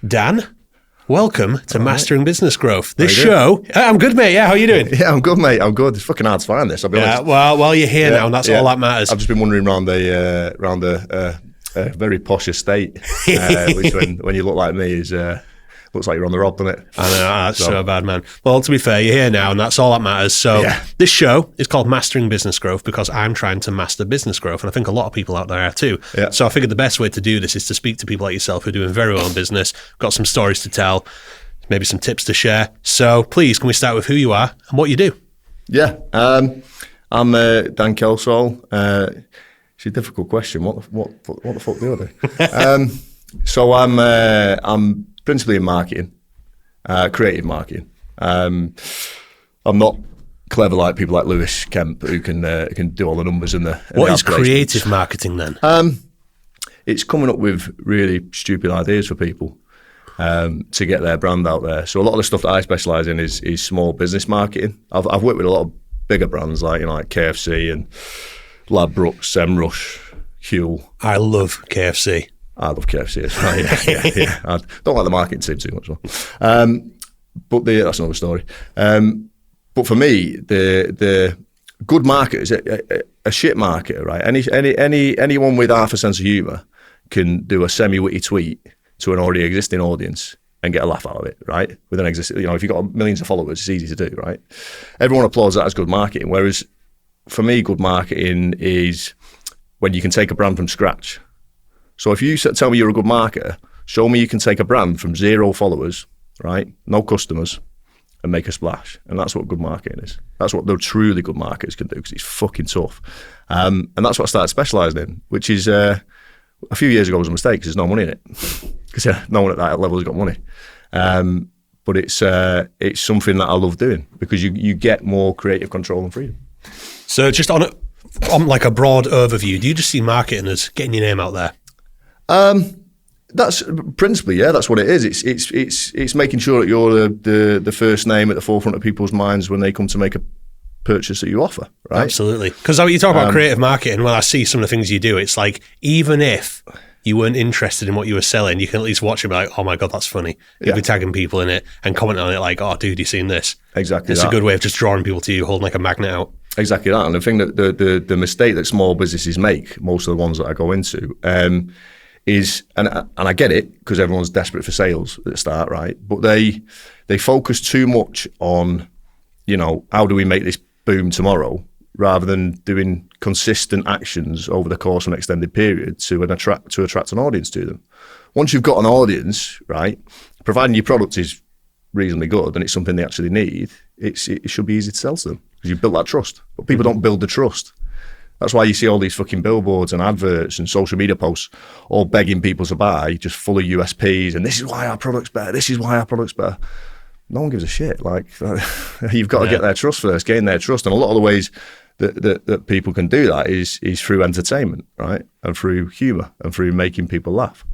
Dan, welcome to Mastering Business Growth. This show, I'm good, mate. Yeah, how are you doing? Yeah, I'm good, mate. I'm good. It's fucking hard to find this. I'll be honest. Well, you're here now, and that's all that matters. I've just been wandering around the very posh estate, which when you look like me is looks like you're on the road, doesn't it? I know, that's so bad, man. Well, to be fair, you're here now, and that's all that matters. So This show is called Mastering Business Growth because I'm trying to master business growth, and I think a lot of people out there are too. Yeah. So I figured the best way to do this is to speak to people like yourself who are doing very well in business, got some stories to tell, maybe some tips to share. So please, can we start with who you are and what you do? Yeah, I'm Dan Kelsall. It's a difficult question. What the fuck do I do? So I'm principally in marketing, creative marketing. I'm not clever like people like Lewis Kemp who can do all the numbers and the. What is creative marketing then? It's coming up with really stupid ideas for people to get their brand out there. So a lot of the stuff that I specialise in is small business marketing. I've worked with a lot of bigger brands like KFC and Ladbrokes, Semrush, Huel. I love KFC. I love KFC as well. Yeah. I don't like the marketing team too much, though. But that's another story. But for me, the good marketers, a shit marketer, right? Anyone with half a sense of humour can do a semi-witty tweet to an already existing audience and get a laugh out of it, right? With an existing, if you've got millions of followers, it's easy to do, right? Everyone applauds that as good marketing. Whereas for me, good marketing is when you can take a brand from scratch. So if you tell me you're a good marketer, show me you can take a brand from 0 followers, right? No customers, and make a splash. And that's what good marketing is. That's what the truly good marketers can do because it's fucking tough. And that's what I started specialising in, which is a few years ago was a mistake because there's no money in it. Because no one at that level has got money. But it's something that I love doing because you get more creative control and freedom. So just on like a broad overview, do you just see marketing as getting your name out there? That's principally, that's what it is. It's making sure that you're the first name at the forefront of people's minds when they come to make a purchase that you offer, right? Absolutely. Because you talk about creative marketing, when I see some of the things you do, it's like, even if you weren't interested in what you were selling, you can at least watch it and be like, oh my God, that's funny. You'll be tagging people in it and commenting on it like, oh dude, you seen this? Exactly. It's a good way of just drawing people to you, holding like a magnet out. Exactly that. And the thing that the mistake that small businesses make, most of the ones that I go into, is, and I get it because everyone's desperate for sales at the start, right? But they focus too much on, how do we make this boom tomorrow, rather than doing consistent actions over the course of an extended period to attract an audience to them. Once you've got an audience, right, providing your product is reasonably good and it's something they actually need, it should be easy to sell to them because you've built that trust. But people don't build the trust. That's why you see all these fucking billboards and adverts and social media posts all begging people to buy, just full of USPs, and this is why our product's better, this is why our product's better. No one gives a shit. Like, you've got to get their trust first, gain their trust. And a lot of the ways that people can do that is through entertainment, right? And through humour and through making people laugh.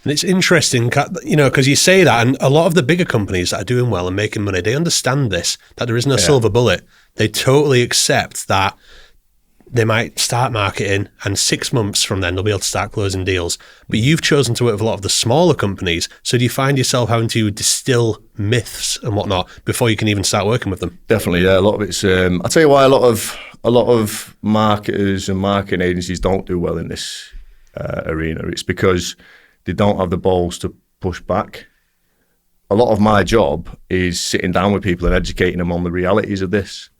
And it's interesting, because you say that, and a lot of the bigger companies that are doing well and making money, they understand this, that there isn't a silver bullet. They totally accept that they might start marketing and 6 months from then they'll be able to start closing deals. But you've chosen to work with a lot of the smaller companies. So do you find yourself having to distill myths and whatnot before you can even start working with them? Definitely, yeah. A lot of it's, I'll tell you why a lot of marketers and marketing agencies don't do well in this arena. It's because they don't have the balls to push back. A lot of my job is sitting down with people and educating them on the realities of this.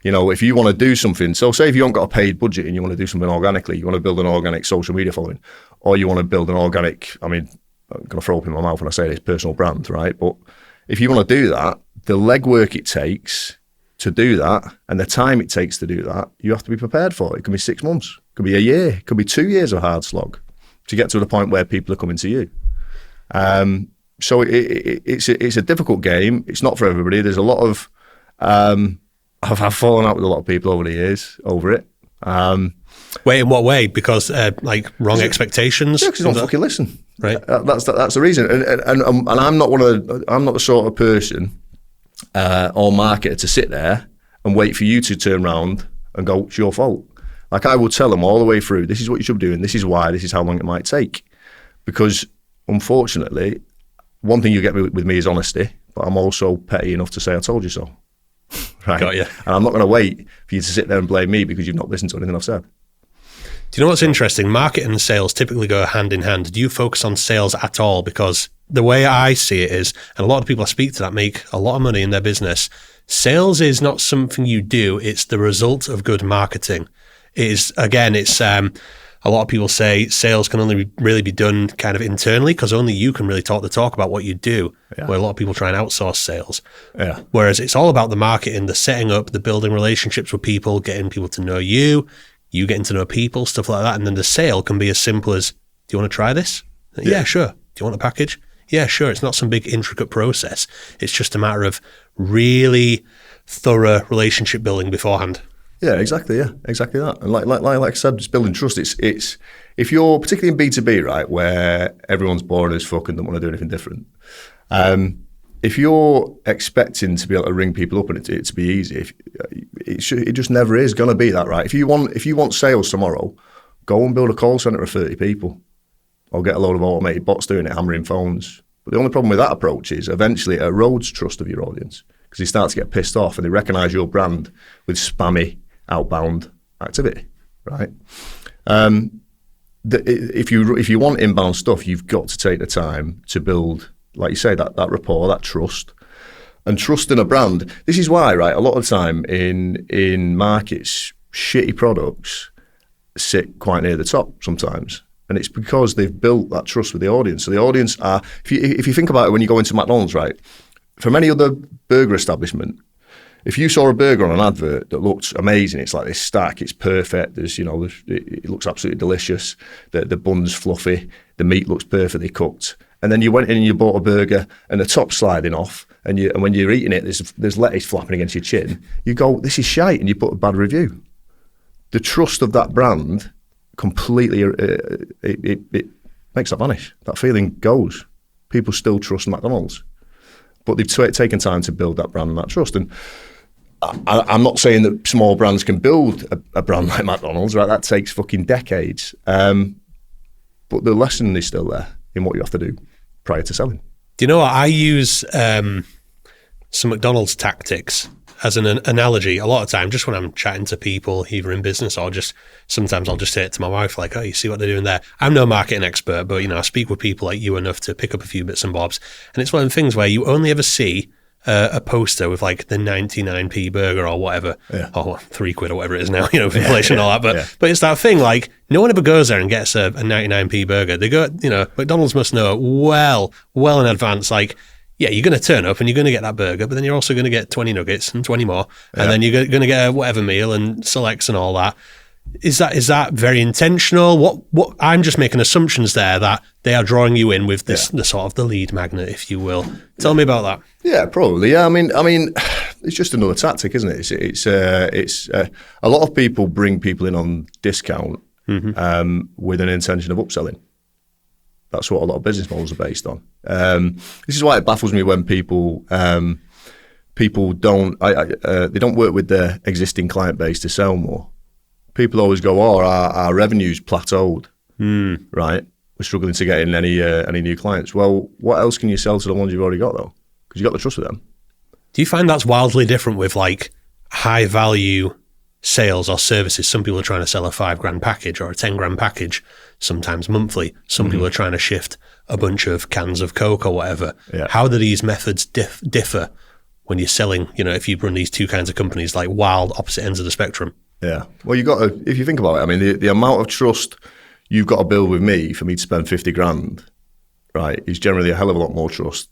If you want to do something, so say if you haven't got a paid budget and you want to do something organically, you want to build an organic social media following, or you want to build an organic, I'm going to throw up in my mouth when I say this, personal brand, right? But if you want to do that, the legwork it takes to do that and the time it takes to do that, you have to be prepared for it. It could be 6 months, it could be a year, it could be 2 years of hard slog to get to the point where people are coming to you. So it's a difficult game. It's not for everybody. There's a lot of... I've fallen out with a lot of people over the years over it. Wait, in what way? Because wrong expectations? Yeah, because you don't fucking listen. Right. That's the reason. And I'm not I'm not the sort of person or marketer to sit there and wait for you to turn around and go, it's your fault. Like, I will tell them all the way through, this is what you should be doing, this is why, this is how long it might take. Because unfortunately, one thing you get with me is honesty, but I'm also petty enough to say I told you so. Right? Got you. And I'm not going to wait for you to sit there and blame me because you've not listened to anything I've said. Do you know what's interesting? Marketing and sales typically go hand in hand. Do you focus on sales at all? Because the way I see it is, and a lot of people I speak to that make a lot of money in their business, sales is not something you do. It's the result of good marketing. It is, again, it's a lot of people say sales can only really be done kind of internally because only you can really talk the talk about what you do, where a lot of people try and outsource sales. Yeah. Whereas it's all about the marketing, the setting up, the building relationships with people, getting people to know you getting to know people, stuff like that. And then the sale can be as simple as, do you want to try this? Yeah, sure. Do you want a package? Yeah, sure. It's not some big intricate process. It's just a matter of really thorough relationship building beforehand. Yeah, exactly. Yeah, exactly that. And like I said, it's building trust. It's if you're particularly in B2B, right, where everyone's boring as fuck and don't want to do anything different. If you're expecting to be able to ring people up and it to be easy, it just never is going to be that, right? If you want sales tomorrow, go and build a call center of 30 people, or get a load of automated bots doing it, hammering phones. But the only problem with that approach is eventually it erodes trust of your audience because they start to get pissed off and they recognise your brand with spammy outbound activity, right? If you want inbound stuff, you've got to take the time to build, like you say, that rapport, that trust, and trust in a brand. This is why, right, a lot of the time in markets, shitty products sit quite near the top sometimes. And it's because they've built that trust with the audience. So the audience are, if you think about it, when you go into McDonald's, right, from any other burger establishment, if you saw a burger on an advert that looked amazing, it's like this stack, it's perfect, it looks absolutely delicious, the bun's fluffy, the meat looks perfectly cooked, and then you went in and you bought a burger and the top's sliding off, and when you're eating it, there's lettuce flapping against your chin, you go, this is shite, and you put a bad review. The trust of that brand completely, it makes that vanish. That feeling goes. People still trust McDonald's, but they've taken time to build that brand and that trust. And I'm not saying that small brands can build a brand like McDonald's, right? That takes fucking decades. But the lesson is still there in what you have to do prior to selling. Do you know what? I use some McDonald's tactics as an analogy a lot of time, just when I'm chatting to people, either in business or just sometimes I'll just say it to my wife, like, oh, you see what they're doing there? I'm no marketing expert, but, I speak with people like you enough to pick up a few bits and bobs. And it's one of the things where you only ever see a poster with like the 99p burger or whatever, or £3 or whatever it is now, with inflation and all that. But it's that thing, like, no one ever goes there and gets a 99p burger. They go, McDonald's must know well in advance, like, yeah, you're going to turn up and you're going to get that burger, but then you're also going to get 20 nuggets and 20 more, and then you're going to get a whatever meal and selects and all that. Is that very intentional? What I'm just making assumptions there that they are drawing you in with this the sort of the lead magnet, if you will. Tell me about that. Yeah, probably. Yeah, I mean, it's just another tactic, isn't it? It's a lot of people bring people in on discount with an intention of upselling. That's what a lot of business models are based on. This is why it baffles me when people don't they don't work with their existing client base to sell more. People always go, oh, our revenue's plateaued, right? We're struggling to get in any new clients. Well, what else can you sell to the ones you've already got, though? Because you've got the trust with them. Do you find that's wildly different with like high value sales or services? Some people are trying to sell a $5,000 package or a $10,000 package, sometimes monthly. Some people are trying to shift a bunch of cans of Coke or whatever. Yeah. How do these methods differ when you're selling, if you run these two kinds of companies, like wild opposite ends of the spectrum? Yeah. Well, you got to, if you think about it, I mean, the amount of trust you've got to build with me for me to spend 50 grand, right, is generally a hell of a lot more trust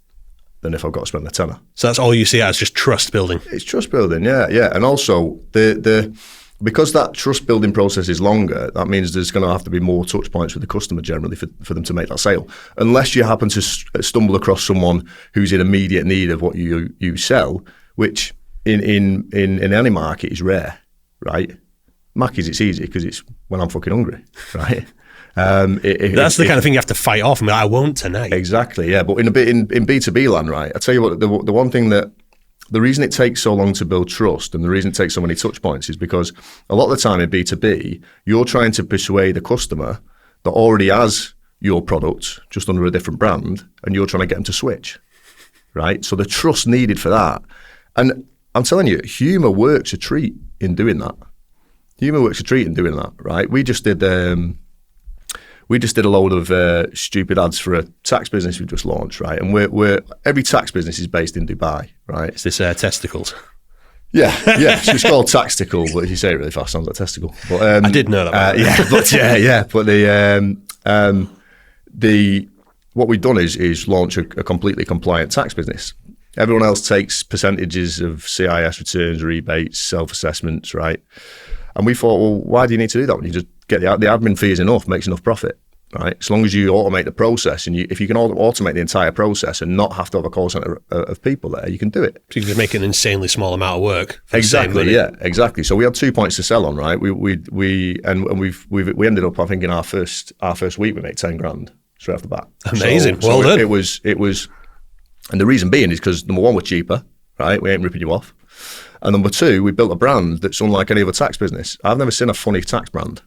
than if I've got to spend a tenner. So that's all you see as just trust building? It's trust building, yeah. And also, because that trust building process is longer, that means there's going to have to be more touch points with the customer generally for them to make that sale. Unless you happen to stumble across someone who's in immediate need of what you sell, which in any market is rare. Right, Mackey's, it's easy because it's when I'm fucking hungry, right? That's the kind of thing you have to fight off. I won't tonight. Exactly, yeah. But in B2B land, right? I tell you what, the one thing that the reason it takes so long to build trust and the reason it takes so many touch points is because a lot of the time in B2B, you're trying to persuade a customer that already has your product just under a different brand, and you're trying to get them to switch, right? So the trust needed for that. And I'm telling you, humour works a treat in doing that. Humour works a treat in doing that, right? We just did a load of stupid ads for a tax business we just launched, right? And we're every tax business is based in Dubai, right? Is this testicles? Yeah. So it's called Tactical, but if you say it really fast, it sounds like testicle. But I did know that. But what we've done is launch a completely compliant tax business. Everyone else takes percentages of CIS returns, rebates, self-assessments, right? And we thought, well, why do you need to do that when you just get the admin fee is enough, makes enough profit, right? As long as you automate the process, and if you can automate the entire process and not have to have a call center of people there, you can do it. So you can make an insanely small amount of work. Exactly, yeah, exactly. So we had 2 points to sell on, right? We ended up, I think, in our first week we made 10 grand straight off the bat. Amazing, So well done. It was, and the reason being is because number one, we're cheaper, right? We ain't ripping you off. And number two, we built a brand that's unlike any other tax business. I've never seen a funny tax brand.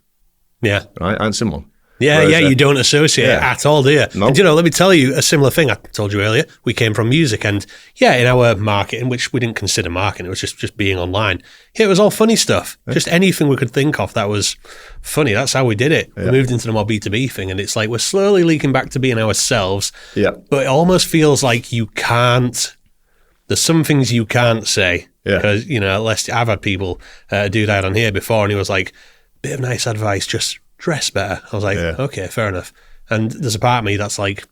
Yeah. Right? I ain't seen one. Yeah, you don't associate it at all, do you? No. And let me tell you a similar thing. I told you earlier, we came from music, and in our marketing, which we didn't consider marketing, it was just being online. It was all funny stuff. Yeah. Just anything we could think of that was funny. That's how we did it. Yeah. We moved into the more B2B thing, and it's like we're slowly leaking back to being ourselves. Yeah. But it almost feels like you can't. There's some things you can't say. Yeah. Because, unless I've had people do that on here before, and he was like, bit of nice advice, just dress better. I was like, okay, fair enough. And there's a part of me that's like,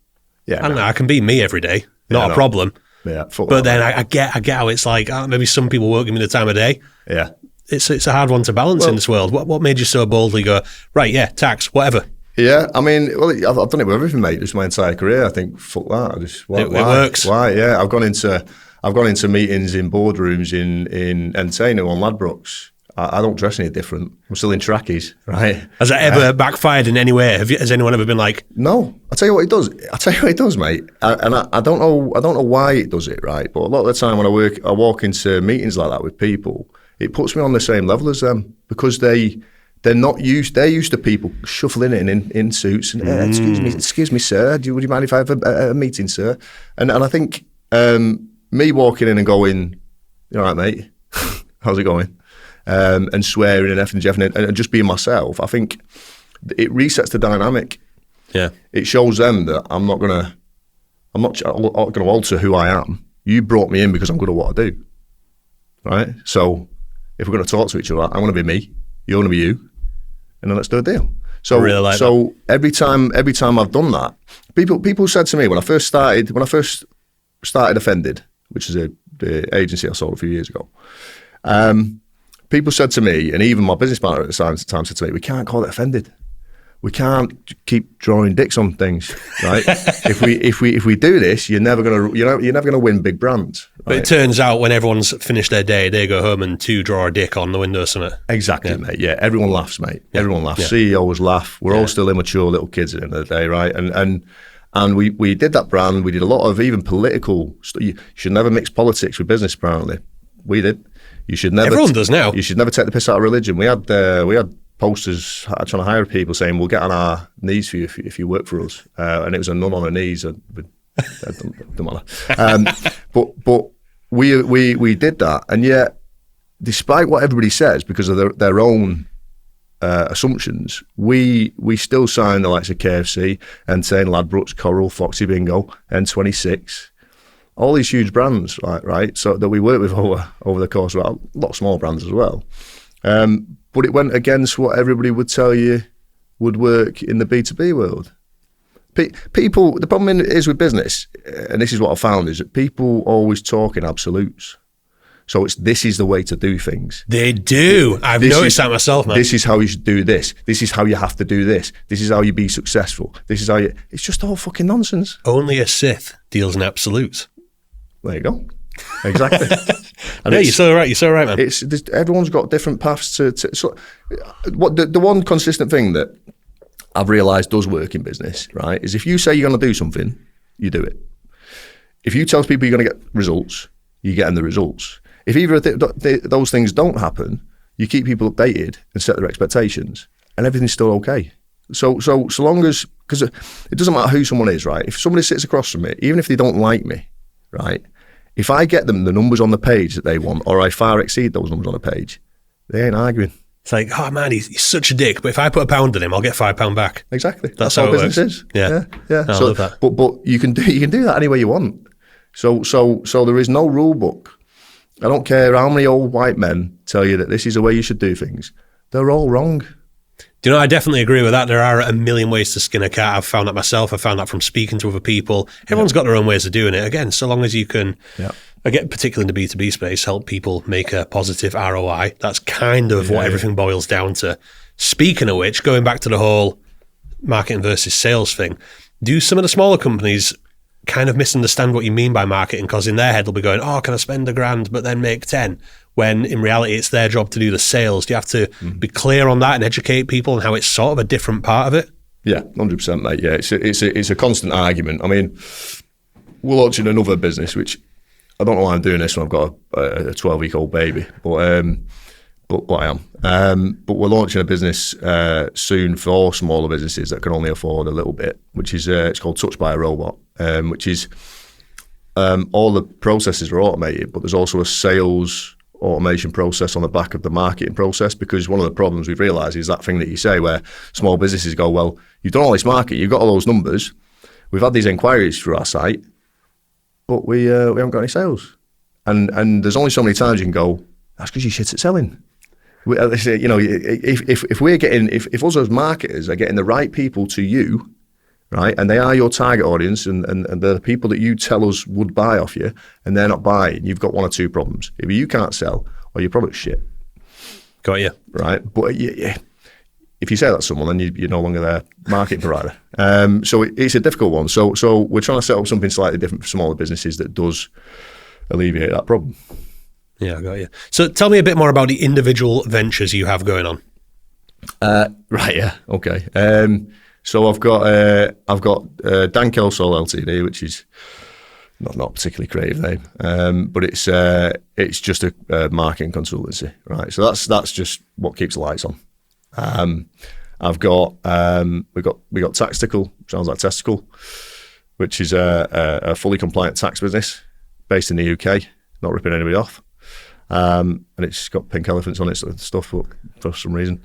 I don't know, I can be me every day, not a problem. Yeah. But then I get how it's like, maybe some people won't give me the time of day. Yeah. It's a hard one to balance in this world. What made you so boldly go, right, tax, whatever? Yeah, I mean, I've done it with everything, mate. Just my entire career. I think, fuck that. It works. Why? Yeah, I've gone into meetings in boardrooms in Entertainer on Ladbrokes. I don't dress any different. I'm still in trackies, right? Has that ever backfired in any way? Has anyone ever been like, no? I'll tell you what it does, mate. I don't know why it does it, right? But a lot of the time when I walk into meetings like that with people, it puts me on the same level as them, because they're used to people shuffling in suits and excuse me, sir. Would you mind if I have a meeting, sir? And I think me walking in and going, you all right, mate? How's it going? And swearing and effing and jeffing and just being myself, I think it resets the dynamic. Yeah, it shows them that I'm not gonna alter who I am. You brought me in because I'm good at what I do, right? So if we're gonna talk to each other, I'm gonna be me, you're gonna be you, and then let's do a deal. So I really like that. every time I've done that, people said to me when I first started Offended, which is the agency I sold a few years ago. People said to me, and even my business partner at the time said to me, we can't call it Offended. We can't keep drawing dicks on things, right? if we do this, you're never gonna win big brands. Right? But it turns out when everyone's finished their day, they go home and draw a dick on the window or something. Exactly, mate. Yeah, everyone laughs, mate. Yeah. Everyone laughs. Yeah. CEOs laugh. We're all still immature little kids at the end of the day, right? And we did that brand. We did a lot of even political. You should never mix politics with business. Apparently, we did. You should never. Everyone does now. You should never take the piss out of religion. We had posters trying to hire people saying we'll get on our knees for you if you work for us, and it was a nun on her knees. Don't matter. But we did that, and yet, despite what everybody says, because of their own assumptions, we still signed the likes of KFC, Entertainer, Ladbrokes, Coral, Foxy Bingo, N26. All these huge brands, right? So that we work with over the course of a lot of small brands as well. But it went against what everybody would tell you would work in the B2B world. People, the problem is with business, and this is what I found, is that people always talk in absolutes. So this is the way to do things. They do. I've noticed that myself, man. This is how you should do this. This is how you have to do this. This is how you be successful. This is how you... It's just all fucking nonsense. Only a Sith deals in absolutes. There you go. Exactly. And you're so right. You're so right, man. Everyone's got different paths to so what the one consistent thing that I've realised does work in business, right, is if you say you're going to do something, you do it. If you tell people you're going to get results, you get them the results. If either of those things don't happen, you keep people updated and set their expectations, and everything's still okay. So long as because it doesn't matter who someone is, right? If somebody sits across from me, even if they don't like me, right? If I get them the numbers on the page that they want, or I far exceed those numbers on the page, they ain't arguing. It's like, oh man, he's such a dick, but if I put £1 on him, I'll get £5 back. Exactly. That's how business is. Yeah. I So, love that. But you can do that any way you want. So there is no rule book. I don't care how many old white men tell you that this is the way you should do things. They're all wrong. Do you know, I definitely agree with that. There are a million ways to skin a cat. I've found that myself. I've found that from speaking to other people. Everyone's got their own ways of doing it. Again, so long as you can, again, particularly in the B2B space, help people make a positive ROI. That's kind of what everything boils down to. Speaking of which, going back to the whole marketing versus sales thing, do some of the smaller companies kind of misunderstand what you mean by marketing? Because in their head, they'll be going, oh, can I spend £1,000 but then make 10? When in reality, it's their job to do the sales. Do you have to be clear on that and educate people on how it's sort of a different part of it? Yeah, 100%, mate. Yeah, it's a constant argument. I mean, we're launching another business, which I don't know why I'm doing this when I've got a 12-week-old baby, but I am. But we're launching a business soon for smaller businesses that can only afford a little bit, which is it's called Touched by a Robot, which is all the processes are automated, but there's also a sales automation process on the back of the marketing process, because one of the problems we've realised is that thing that you say where small businesses go, well, you've done all this market, you've got all those numbers, we've had these inquiries through our site, but we haven't got any sales. And there's only so many times you can go, that's because you're shit at selling. You know, if we're getting, if us as marketers are getting the right people to you, right, and they are your target audience, and they're the people that you tell us would buy off you, and they're not buying, you've got one or two problems. Either you can't sell, or your product's shit. Got you. Right, but if you say that to someone, then you're no longer their marketing provider. So it's a difficult one. So we're trying to set up something slightly different for smaller businesses that does alleviate that problem. Yeah, I got you. So tell me a bit more about the individual ventures you have going on. Right, yeah, okay. So I've got Dan Kelsall Ltd, which is not a particularly creative name, but it's just a marketing consultancy, right? So that's just what keeps the lights on. I've got we got Tactical, sounds like testicle, which is a fully compliant tax business based in the UK, not ripping anybody off. And it's got pink elephants on it, sort of stuff, for some reason.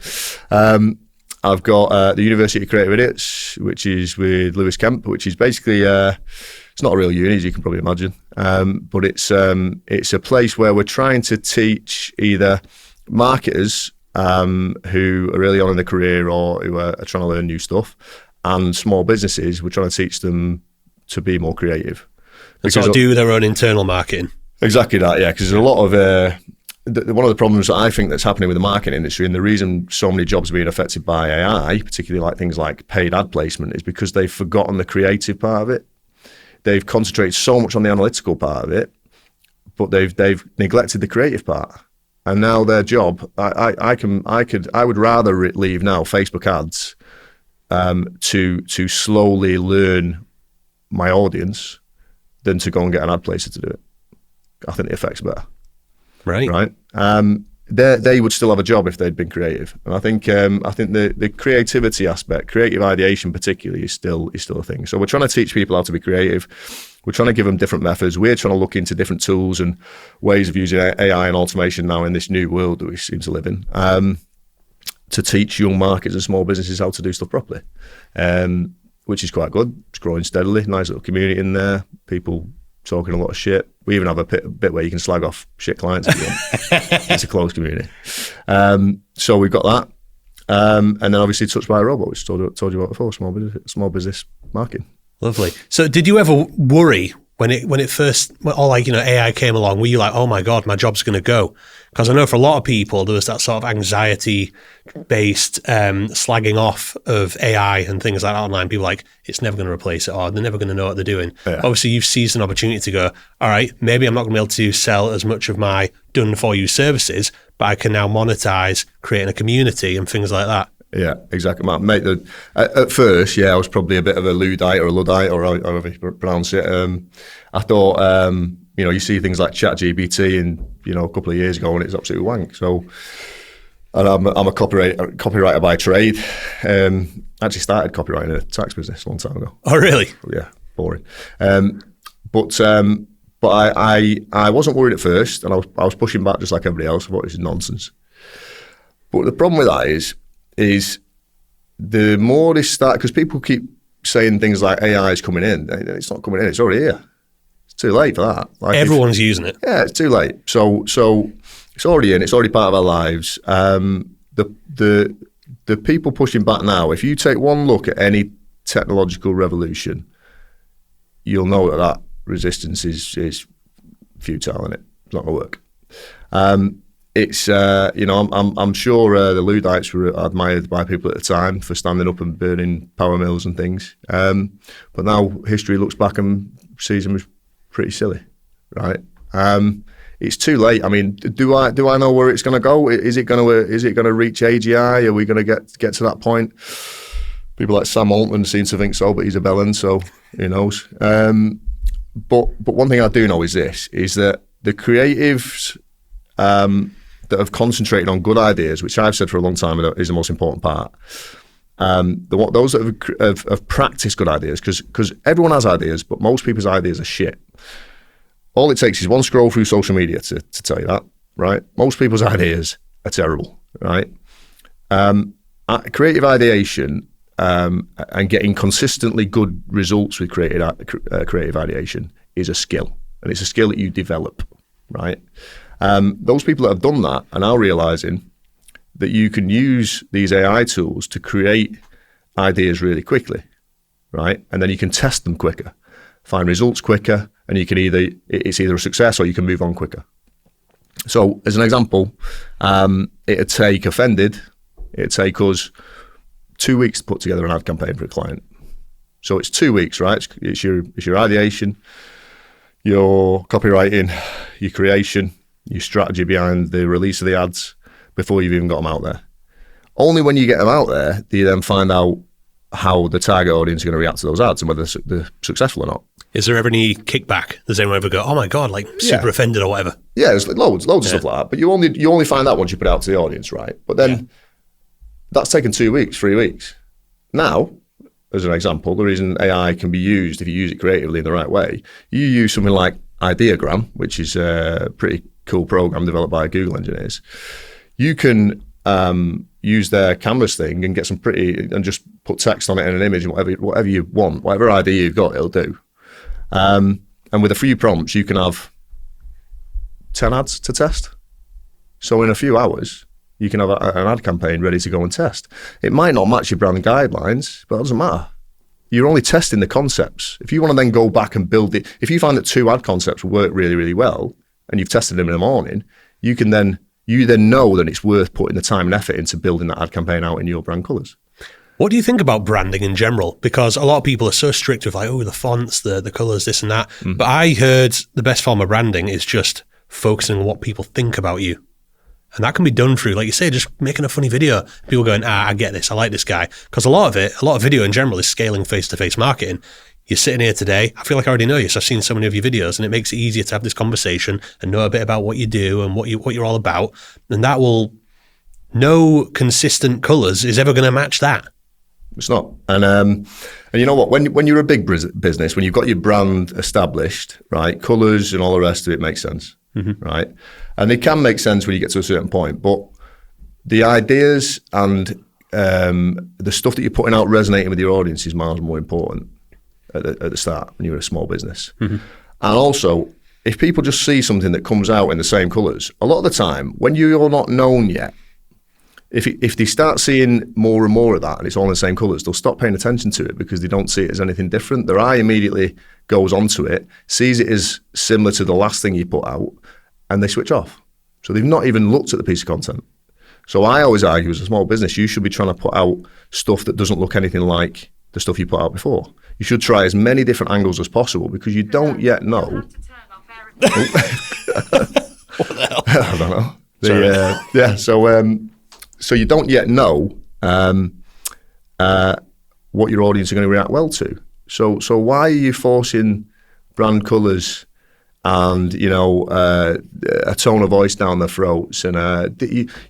I've got the University of Creative Idiots, which is with Lewis Kemp, which is basically it's not a real uni, as you can probably imagine, but it's a place where we're trying to teach either marketers who are really on in their career or who are trying to learn new stuff, and small businesses. We're trying to teach them to be more creative. And sort of do their own internal marketing. Exactly that, yeah, because there's a lot of one of the problems that I think that's happening with the marketing industry, and the reason so many jobs are being affected by AI, particularly like things like paid ad placement, is because they've forgotten the creative part of it. They've concentrated so much on the analytical part of it, but they've neglected the creative part. And now their job, I would rather leave now Facebook ads to slowly learn my audience than to go and get an ad placer to do it. I think the effect's better. Right. They would still have a job if they'd been creative, and I think the creativity aspect, creative ideation particularly, is still a thing. So we're trying to teach people how to be creative. We're trying to give them different methods. We're trying to look into different tools and ways of using AI and automation now in this new world that we seem to live in, to teach young marketers and small businesses how to do stuff properly, which is quite good. It's growing steadily. Nice little community in there. People talking a lot of shit. We even have a bit where you can slag off shit clients if you want. It's a closed community. So we've got that. And then obviously Touched by a Robot, which I told you about before, small business marketing. Lovely. So did you ever worry when it first, AI came along, were you like, oh my God, my job's going to go? Because I know for a lot of people, there was that sort of anxiety-based slagging off of AI and things like that online. People like, it's never going to replace it, or they're never going to know what they're doing. Yeah. Obviously, you've seized an opportunity to go, all right, maybe I'm not going to be able to sell as much of my done-for-you services, but I can now monetize creating a community and things like that. Yeah, exactly, mate. At first, I was probably a bit of a Luddite or a Luddite, or however you pronounce it. I thought, you see things like ChatGPT, and a couple of years ago, and it's absolutely wank. So And I'm a copywriter by trade. Actually started copywriting in a tax business a long time ago. Oh, really? Yeah, boring. But I wasn't worried at first, and I was pushing back just like everybody else. I thought this is nonsense. But the problem with that is the more they start, because people keep saying things like AI is coming in. It's not coming in, it's already here. It's too late for that. Like everyone's using it. Yeah, it's too late. So it's already in, it's already part of our lives. The people pushing back now, if you take one look at any technological revolution, you'll know that resistance is futile, and it's not going to work. It's I'm sure the Luddites were admired by people at the time for standing up and burning power mills and things. But now history looks back and sees them as pretty silly, right? It's too late. I mean, do I know where it's going to go? Is it going to reach AGI? Are we going to get to that point? People like Sam Altman seem to think so, but he's a bellend, so who knows? But one thing I do know is this: is that the creatives that have concentrated on good ideas, which I've said for a long time is the most important part. Those that have practiced good ideas, because everyone has ideas, but most people's ideas are shit. All it takes is one scroll through social media to tell you that, right? Most people's ideas are terrible, right? Creative ideation and getting consistently good results with creative ideation is a skill, and it's a skill that you develop, right? Those people that have done that are now realizing that you can use these AI tools to create ideas really quickly, right? And then you can test them quicker, find results quicker, and you can it's either a success or you can move on quicker. So as an example, it'd take us 2 weeks to put together an ad campaign for a client. So it's 2 weeks, right? It's your ideation, your copywriting, your creation, your strategy behind the release of the ads before you've even got them out there. Only when you get them out there do you then find out how the target audience is going to react to those ads and whether they're successful or not. Is there ever any kickback? Does anyone ever go, oh my God, like super offended or whatever? Yeah, there's loads of stuff like that. But you only find that once you put it out to the audience, right? But then that's taken 2 weeks, 3 weeks. Now, as an example, the reason AI can be used, if you use it creatively in the right way, you use something like Ideogram, which is a pretty cool program developed by Google engineers. You can use their canvas thing and get and just put text on it and an image and whatever you want, whatever idea you've got, it'll do. And with a few prompts, you can have 10 ads to test. So in a few hours, you can have an ad campaign ready to go and test. It might not match your brand guidelines, but it doesn't matter. You're only testing the concepts. If you want to then go back and build it, if you find that 2 ad concepts work really, really well, and you've tested them in the morning, you then know that it's worth putting the time and effort into building that ad campaign out in your brand colours. What do you think about branding in general? Because a lot of people are so strict with like, oh, the fonts, the colours, this and that. Mm. But I heard the best form of branding is just focusing on what people think about you. And that can be done through, like you say, just making a funny video. People going, I get this. I like this guy. Because a lot of video in general is scaling face-to-face marketing. You're sitting here today. I feel like I already know you. So I've seen so many of your videos, and it makes it easier to have this conversation and know a bit about what you do and what you're all about. And that no consistent colours is ever going to match that. It's not. And you know what? When you're a big business, when you've got your brand established, right, colours and all the rest of it makes sense, right? And it can make sense when you get to a certain point. But the ideas and the stuff that you're putting out resonating with your audience is miles more important at the start when you're a small business. Mm-hmm. And also, if people just see something that comes out in the same colours, a lot of the time, when you're not known yet, if they start seeing more and more of that and it's all in the same colours, they'll stop paying attention to it because they don't see it as anything different. Their eye immediately goes onto it, sees it as similar to the last thing you put out, and they switch off. So they've not even looked at the piece of content. So I always argue, as a small business, you should be trying to put out stuff that doesn't look anything like the stuff you put out before. You should try as many different angles as possible because you don't yet know. What the hell? I don't know. So you don't yet know what your audience are going to react well to. So why are you forcing brand colours and a tone of voice down their throats, and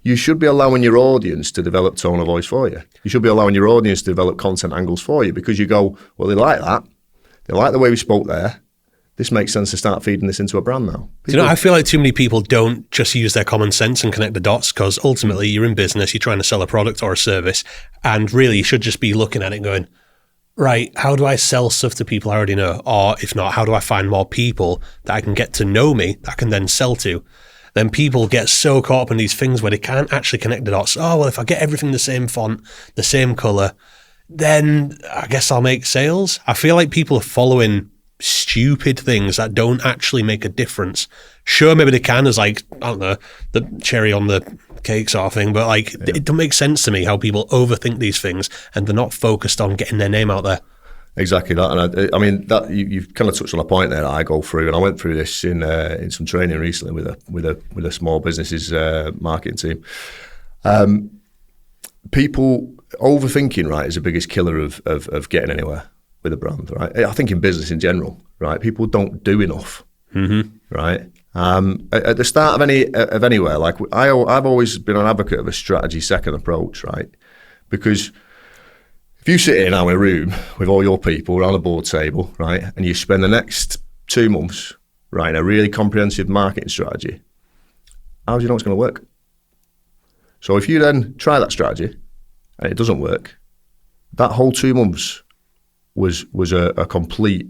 you should be allowing your audience to develop tone of voice for you. You should be allowing your audience to develop content angles for you, because you go, well, they like that, they like the way we spoke there. This makes sense to start feeding this into a brand now. I feel like too many people don't just use their common sense and connect the dots, because ultimately you're in business, you're trying to sell a product or a service, and really you should just be looking at it and going, right, how do I sell stuff to people I already know? Or if not, how do I find more people that I can get to know me that I can then sell to? Then people get so caught up in these things where they can't actually connect the dots. Oh, well, if I get everything the same font, the same colour, then I guess I'll make sales. I feel like people are following stupid things that don't actually make a difference. Sure, maybe they can as like, I don't know, the cherry on the cake sort of thing, but like it don't make sense to me how people overthink these things and they're not focused on getting their name out there. Exactly that, and I mean that you've kind of touched on a point there that I go through, and I went through this in some training recently with a small businesses marketing team. People overthinking, right, is the biggest killer of getting anywhere with a brand, right? I think in business in general, right, people don't do enough, right? At the start of anywhere, like I've always been an advocate of a strategy second approach, right? Because if you sit in our room with all your people around a board table, right, and you spend the next 2 months writing a really comprehensive marketing strategy, how do you know it's going to work? So if you then try that strategy and it doesn't work, that whole 2 months was a complete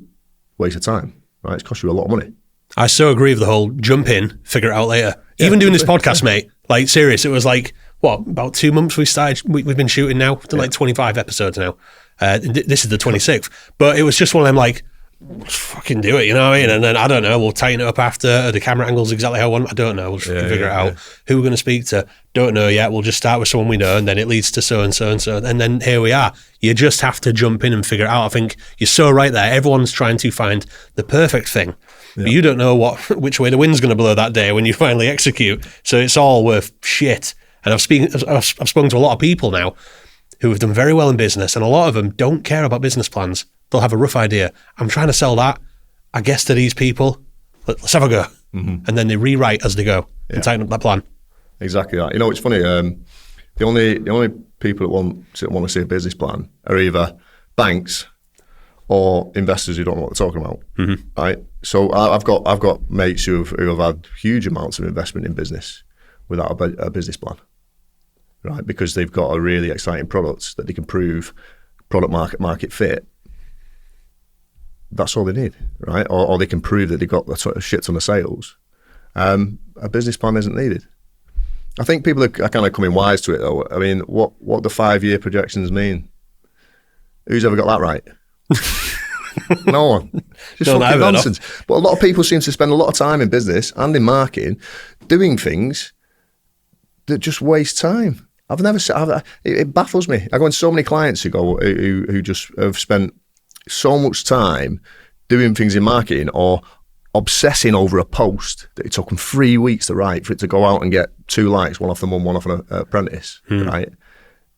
waste of time, right? It's cost you a lot of money. I so agree with the whole jump in, figure it out later. Yeah, even doing this podcast, mate, like serious, it was like, what, about 2 months we've been shooting now, done like 25 episodes now. This is the 26th. But it was just one of them like, fucking do it, you know what I mean? And then, I don't know, we'll tighten it up after, the camera angle's exactly how I want. I don't know, we'll just figure it out. Who we're going to speak to, don't know yet. We'll just start with someone we know, and then it leads to so and so and so. And then here we are. You just have to jump in and figure it out. I think you're so right there. Everyone's trying to find the perfect thing. But you don't know which way the wind's going to blow that day when you finally execute. So it's all worth shit. And I've spoken to a lot of people now who have done very well in business, and a lot of them don't care about business plans. They'll have a rough idea. I'm trying to sell that, I guess, to these people. Let's have a go. And then they rewrite as they go and tighten up that plan. Exactly that. You know, it's funny. The only people that want to see a business plan are either banks or investors who don't know what they're talking about. Right. So I've got mates who have had huge amounts of investment in business without a business plan. Right, because they've got a really exciting product that they can prove product market fit. That's all they need, right? Or they can prove that they've got the sort of shit ton of sales. A business plan isn't needed. I think people are kind of coming wise to it, though. I mean, what the 5-year projections mean? Who's ever got that right? No one. Just fucking nonsense. But a lot of people seem to spend a lot of time in business and in marketing doing things that just waste time. It baffles me. I go into so many clients who just have spent so much time doing things in marketing or obsessing over a post that it took them 3 weeks to write for it to go out and get 2 likes, one off the mum, one off an apprentice, right?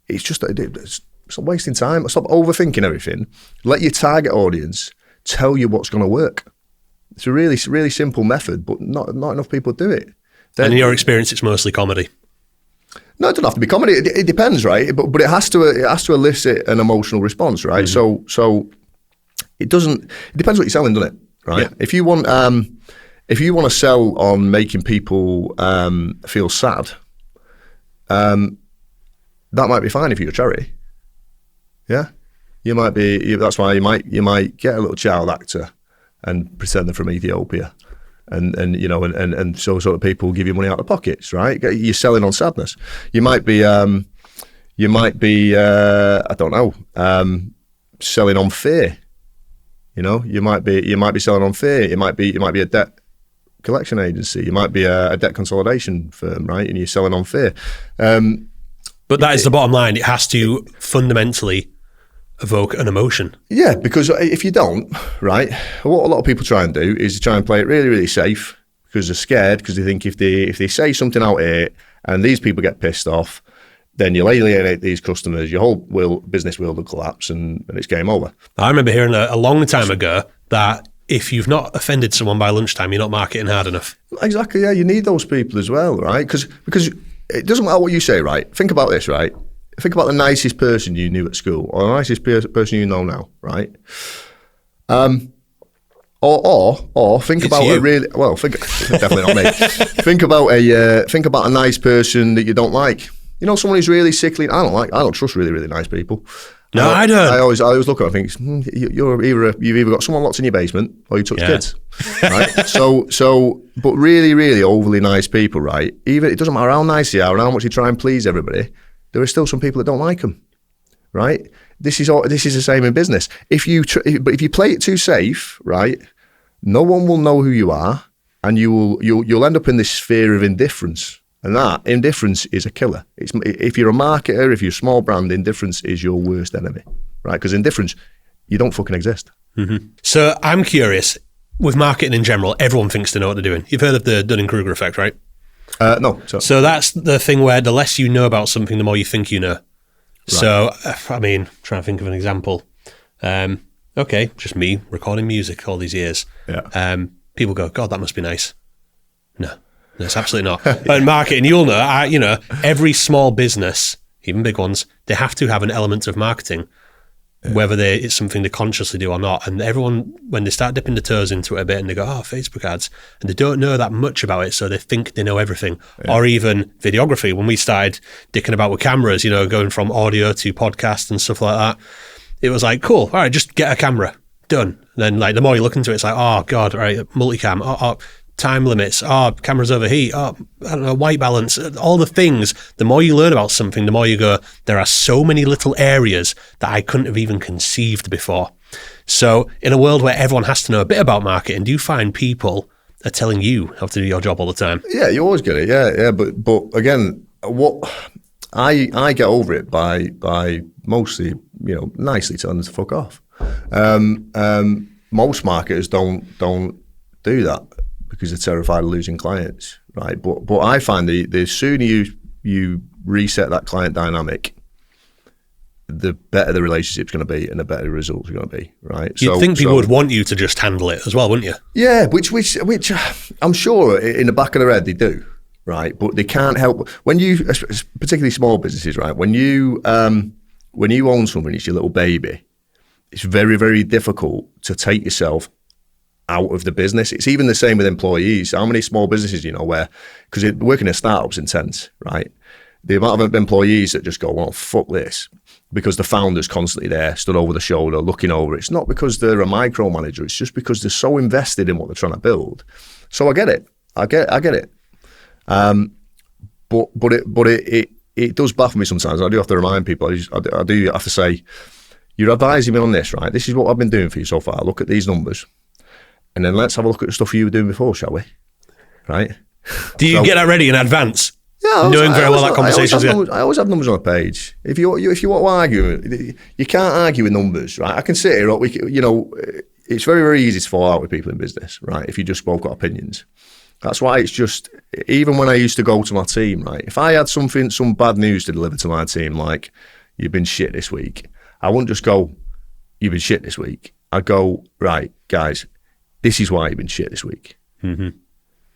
It's just, it's wasting time. Stop overthinking everything. Let your target audience tell you what's going to work. It's a really, really simple method, but not enough people do it. And in your experience, it's mostly comedy. No, it doesn't have to be comedy. It depends, right? But it has to elicit an emotional response, right? So it doesn't. It depends what you're selling, doesn't it? Right. Yeah. If you want to sell on making people feel sad, that might be fine if you're a charity. Yeah, you might be. That's why you might get a little child actor and pretend they're from Ethiopia. And so sort of people give you money out of pockets, right? You're selling on sadness. You might be I don't know, selling on fear. You know, you might be selling on fear. It might be a debt collection agency. You might be a debt consolidation firm, right? And you're selling on fear. But that is the bottom line. It has to fundamentally evoke an emotion. Yeah, because if you don't, right, what a lot of people try and do is try and play it really, really safe because they're scared, because they think if they say something out here and these people get pissed off, then you'll alienate these customers, your whole business will collapse and it's game over. I remember hearing a long time ago that if you've not offended someone by lunchtime, you're not marketing hard enough. Exactly, yeah. You need those people as well, right? Because it doesn't matter what you say, right? Think about this, right? Think about the nicest person you knew at school or the nicest person you know now, right? Or think it's about you. a really definitely not me. Think about a nice person that you don't like. You know, someone who's really sickly. I don't trust really, really nice people. No, I don't. I always look at them and think you've either got someone locked in your basement or you touch kids, right? But really, really overly nice people, right? Even it doesn't matter how nice they are and how much you try and please everybody, there are still some people that don't like them, right? This is the same in business. If you play it too safe, right, no one will know who you are, and you'll end up in this sphere of indifference. And that indifference is a killer. If you're a marketer, if you're a small brand, indifference is your worst enemy, right? Because indifference, you don't fucking exist. Mm-hmm. So I'm curious, with marketing in general, everyone thinks they know what they're doing. You've heard of the Dunning-Kruger effect, right? No. So that's the thing where the less you know about something, the more you think you know. Right. So, I mean, trying to think of an example. Okay, just me recording music all these years. Yeah. People go, God, that must be nice. No, it's absolutely not. But in marketing, you'll know, every small business, even big ones, they have to have an element of marketing, whether it's something they consciously do or not. And everyone, when they start dipping their toes into it a bit and they go, Facebook ads, and they don't know that much about it, so they think they know everything. Yeah. Or even videography. When we started dicking about with cameras, going from audio to podcast and stuff like that, it was like, cool, all right, just get a camera, done. And then the more you look into it, it's like, oh God, all right, multicam, time limits, cameras overheat, I don't know, white balance, all the things. The more you learn about something, the more you go, there are so many little areas that I couldn't have even conceived before. So in a world where everyone has to know a bit about marketing, do you find people are telling you how to do your job all the time? Yeah, you always get it. Yeah. But again, what I get over it by mostly, nicely telling them to fuck off. Most marketers don't do that, because they're terrified of losing clients, right? But I find the sooner you reset that client dynamic, the better the relationship's going to be and the better the results are going to be, right? You'd think people would want you to just handle it as well, wouldn't you? Yeah, which I'm sure in the back of their head they do, right? But they can't help when you, particularly small businesses, right? When you own something, it's your little baby. It's very, very difficult to take yourself out of the business. It's even the same with employees. How many small businesses, where, because working in startups intense, right? The amount of employees that just go, well, fuck this, because the founder's constantly there, stood over the shoulder, looking over it. It's not because they're a micromanager. It's just because they're so invested in what they're trying to build. So I get it. But it does baffle me sometimes. I do have to remind people. I do have to say, you're advising me on this, right? This is what I've been doing for you so far. Look at these numbers. And then let's have a look at the stuff you were doing before, shall we? Right? Do you get that ready in advance? Yeah, knowing very well that conversation's going. I always have numbers on a page. If you want to argue, you can't argue with numbers, right? I can sit here. It's very, very easy to fall out with people in business, right? If you just both got opinions. That's why it's just, even when I used to go to my team, right? If I had some bad news to deliver to my team, like, you've been shit this week, I wouldn't just go, you've been shit this week. I'd go, right, guys, this is why you've been shit this week. Mm-hmm.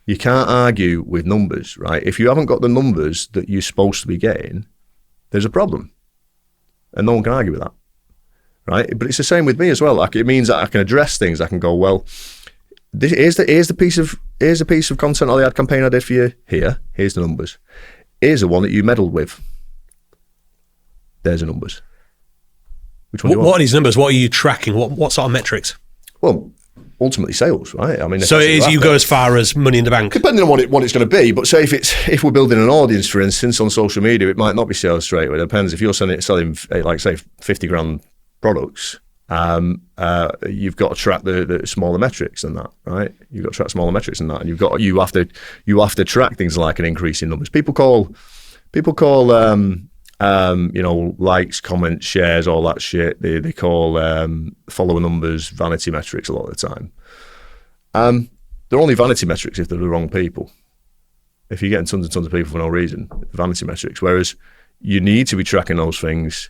You can't argue with numbers, right? If you haven't got the numbers that you're supposed to be getting, there's a problem. And no one can argue with that, right? But it's the same with me as well. Like, it means that I can address things. I can go, well, here's the piece of content or the ad campaign I did for you here. Here's the numbers. Here's the one that you meddled with. There's the numbers. Which one? What are these numbers? What are you tracking? What sort of metrics? Well, ultimately sales, right? I mean, so you go as far as money in the bank, depending on what it's going to be. But say if we're building an audience, for instance, on social media, it might not be sales straight away. It depends. If you're selling like say 50 grand products, you've got to track the smaller metrics than that, right? You've got to track smaller metrics than that, and you have to track things like an increase in numbers. People call likes, comments, shares, all that shit. They call follower numbers vanity metrics a lot of the time. They're only vanity metrics if they're the wrong people. If you're getting tons and tons of people for no reason, vanity metrics. Whereas you need to be tracking those things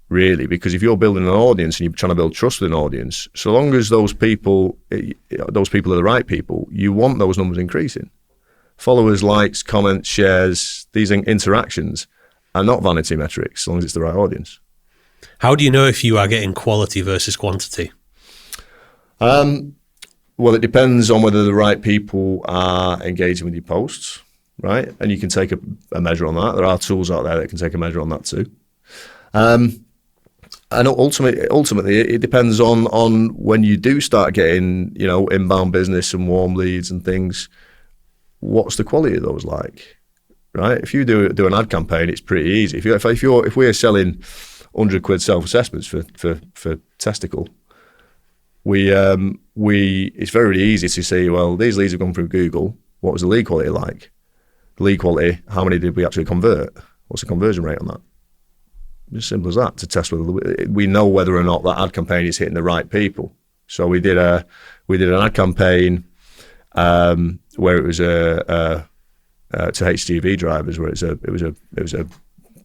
really, because if you're building an audience and you're trying to build trust with an audience, so long as those people are the right people, you want those numbers increasing. Followers, likes, comments, shares, these interactions are not vanity metrics, as long as it's the right audience. How do you know if you are getting quality versus quantity? Well, it depends on whether the right people are engaging with your posts, right? And you can take a measure on that. There are tools out there that can take a measure on that too. And ultimately, it depends on when you do start getting, inbound business and warm leads and things. What's the quality of those like, right? If you do an ad campaign, it's pretty easy. If we're selling £100 self-assessments for testicle, it's very easy to say, well, these leads have gone through Google. What was the lead quality like? The lead quality, how many did we actually convert? What's the conversion rate on that? As simple as that, to test whether we know whether or not that ad campaign is hitting the right people. So we did an ad campaign where it was to HGV drivers, where it was a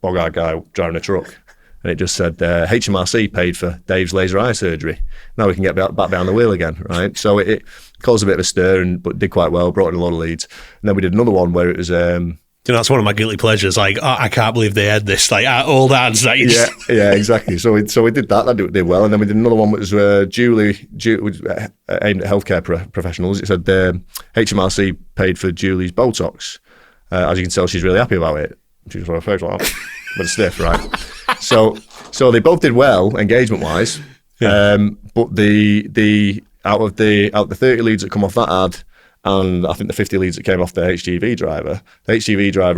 bog-eyed guy driving a truck. And it just said, HMRC paid for Dave's laser eye surgery. Now we can get back behind the wheel again, right? So it caused a bit of a stir, but did quite well, brought in a lot of leads. And then we did another one where it was... that's one of my guilty pleasures. Like, I can't believe they had this, like, old ads. That you yeah, exactly. So we did that. That did well. And then we did another one that was Julie aimed at healthcare professionals. It said, HMRC paid for Julie's Botox. As you can tell, she's really happy about it. She just went, but a stiff, right? So they both did well engagement wise, but the out of the 30 leads that come off that ad, and I think the 50 leads that came off the HGV driver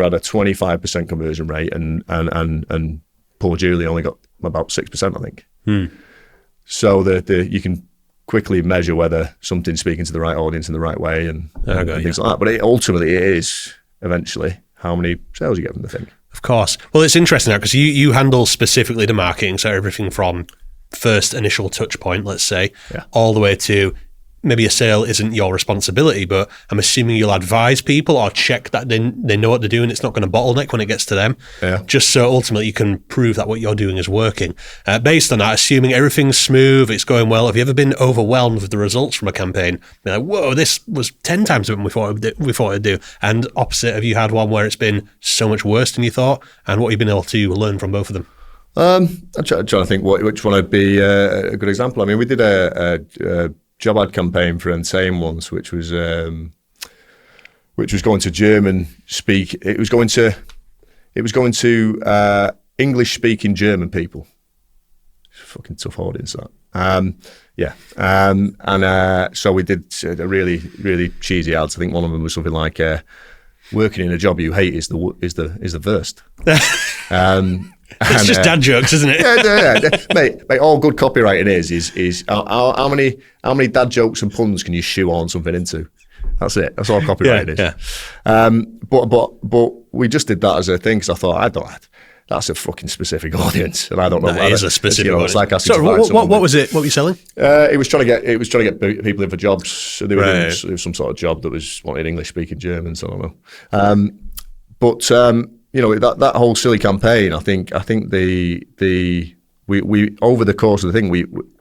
had a 25% conversion rate, and poor Julie only got about 6%, I think. So you can quickly measure whether something's speaking to the right audience in the right way and things like that. But ultimately, it is eventually how many sales you get from the thing. Of course. Well, it's interesting now because you handle specifically the marketing, so everything from first initial touch point, let's say, all the way to maybe a sale isn't your responsibility, but I'm assuming you'll advise people or check that they know what they're doing. It's not going to bottleneck when it gets to them. Yeah. Just so ultimately you can prove that what you're doing is working. Based on that, assuming everything's smooth, it's going well, have you ever been overwhelmed with the results from a campaign? You're like, whoa, this was 10 times better than we thought it'd do. And opposite, have you had one where it's been so much worse than you thought? And what have you been able to learn from both of them? I'm trying to think which one would be a good example. I mean, we did a job ad campaign for Entain once, which was going to German speak. It was going to English speaking German people. Fucking tough audience that. So we did a really, really cheesy ads. I think one of them was something like working in a job you hate is the worst. It's just dad jokes, isn't it? yeah. Mate, all good copywriting is how many dad jokes and puns can you shoe on something into? That's it. That's all copywriting is. Yeah. But we just did that as a thing because I thought that's a fucking specific audience, and I don't know. That is a specific audience. It's like asking what was it? What were you selling? It was trying to get people in for jobs. So they were doing some sort of job that was wanted English speaking Germans. I don't know. That whole silly campaign. I think we over the course of the thing,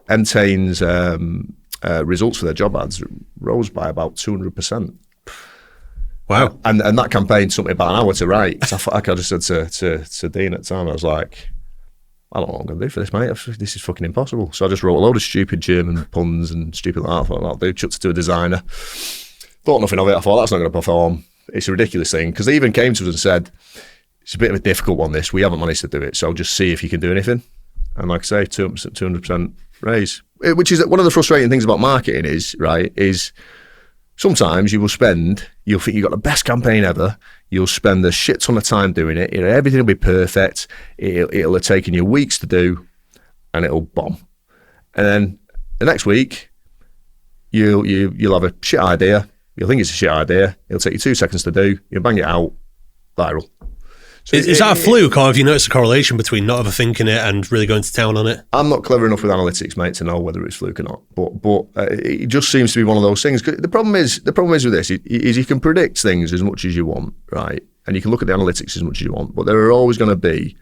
Entain's results for their job ads rose by about 200%. Wow! And that campaign took me about an hour to write. So I just said to Dean at the time, I was like, I don't know what I'm going to do for this, mate. This is fucking impossible. So I just wrote a load of stupid German puns and stupid like that. I thought, I'll do. Chucked it to a designer. Thought nothing of it. I thought that's not going to perform. It's a ridiculous thing because they even came to us and said, it's a bit of a difficult one, this. We haven't managed to do it, so just see if you can do anything. And like I say, 200% raise. Which is one of the frustrating things about marketing is sometimes you'll think you've got the best campaign ever, you'll spend a shit ton of time doing it, everything will be perfect, it'll have taken you weeks to do, and it'll bomb. And then the next week, you'll have a shit idea, you'll think it's a shit idea, it'll take you 2 seconds to do, you'll bang it out, viral. So is that a fluke, or have you noticed a correlation between not overthinking it and really going to town on it? I'm not clever enough with analytics, mate, to know whether it's fluke or not. But it just seems to be one of those things. The problem is with this is you can predict things as much as you want, right? And you can look at the analytics as much as you want, but there are always going to be